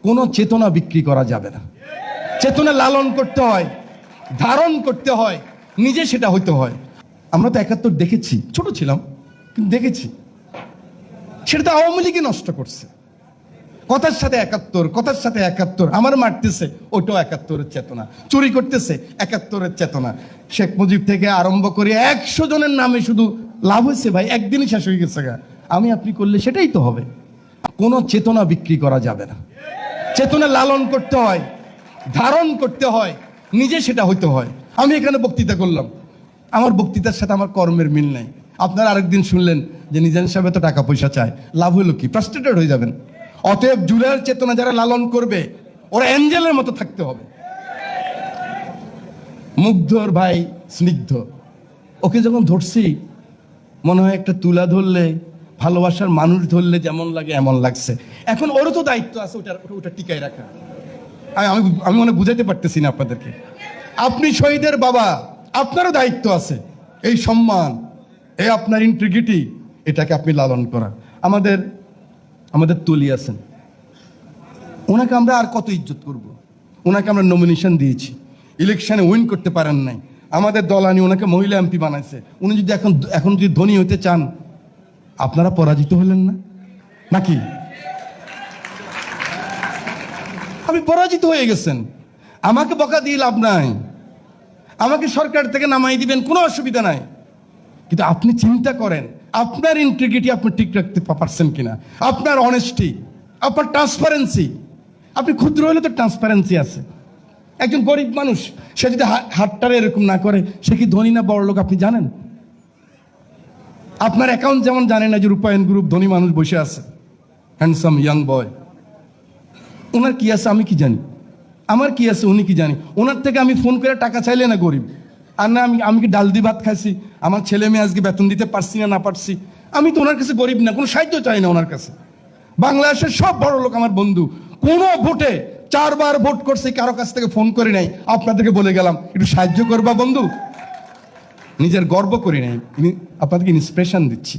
কোনো চেতনা বিক্রি করা যাবে না। চেতনা লালন করতে হয়, ধারণ করতে হয়, নিজে সেটা হইতে হয়। আমরা তো ৭১ দেখেছি, ছোট ছিলাম কিন্তু দেখেছি। সেটা তো আওয়ামী লীগই নষ্ট করছে। কথার সাথে ৭১, কথার সাথে ৭১, আমার মারতেছে ওটাও ৭১-এর চেতনা, চুরি করতেছে ৭১-এর চেতনা। শেখ মুজিব থেকে আরম্ভ করে ১০০ জনের নামে শুধু লাভ হয়েছে ভাই, একদিনই শেষ হয়ে গেছে গা। আমি আপনি করলে সেটাই তো হবে। কোনো চেতনা বিক্রি করা যাবে না। চেতনা লালন করতে হয়, ধারণ করতে হয়, নিজে সেটা হইতে হয়। আমি এখানে বক্তৃতা করলাম, আমার বক্তৃতার সাথে আমার কর্মের মিল নাই। আপনারা আরেকদিন শুনলেন যে নিজাম সাহেব তো টাকা পয়সা চায়, লাভ হইলো কি? ফ্রাস্ট্রেটেড হয়ে যাবেন। অতএব জুলাইয়ের চেতনা যারা লালন করবে ওরা অ্যাঞ্জেলের মতো থাকতে হবে। মুগ্ধর ভাই স্নিগ্ধ, ওকে যখন ধরছি মনে হয় একটা তুলা ধরলে, ভালোবাসার মানুষ ধরলে যেমন লাগে এমন লাগছে। এখন ওরও তো দায়িত্ব আছে ওটা টিকায় রাখা। আমি মনে বুঝাইতে পারতেছি না আপনাদেরকে। আপনি শহীদের বাবা, আপনারও দায়িত্ব আছে এই সম্মান, এই আপনার ইন্টিগ্রিটি, এটাকে আপনি লালন করা। আমাদের তুলি আছেন, ওনাকে আমরা আর কত ইজ্জত করব? ওনাকে আমরা নমিনেশন দিয়েছি, ইলেকশনে উইন করতে পারেন নাই, আমাদের দল আনি ওনাকে মহিলা এমপি বানাইছে। উনি যদি এখন যদি ধনী হইতে চান, আপনারা পরাজিত হলেন না নাকি? আপনি পরাজিত হয়ে গেছেন। আমাকে বকা দিয়ে লাভ নাই, আমাকে সরকার থেকে নামাই দিবেন, কোনো অসুবিধা নাই। কিন্তু আপনি চিন্তা করেন আপনার ইন্টিগ্রিটি আপনি ঠিক রাখতে পারছেন কিনা, আপনার অনেস্টি, আপনার ট্রান্সপারেন্সি। আপনি ক্ষুদ্র হলে তো ট্রান্সপারেন্সি আছে। একজন গরিব মানুষ সে যদি হাতটারে এরকম না করে, সে কি ধনী না বড় লোক আপনি জানেন? আপনার অ্যাকাউন্ট যেমন জানেন না যে রূপায়ণ গ্রুপ ধনী মানুষ বসে আছে, হ্যান্ডসাম ইয়াং বয়, ওনার কি আছে আমি কি জানি, আমার কি আছে উনি কি জানি। ওনার থেকে আমি ফোন করে টাকা চাইলে না গরিব, আর না আমি কি ডাল দিয়ে ভাত খাইছি, আমার ছেলে মেয়ে আজকে বেতন দিতে পারছি না পারছি, আমি তো ওনার কাছে গরিব না, কোনো সাহায্য চাই না ওনার কাছে। বাংলাদেশের সব বড় লোক আমার বন্ধু, কোনো ভোটে 4 বার ভোট করছে, কারো কাছ থেকে ফোন করে নাই আপনাদেরকে বলে গেলাম একটু সাহায্য করবা বন্ধু, নিজের গর্ব করি নাই, আপনাদেরকে ইন্সপিরেশন দিচ্ছি।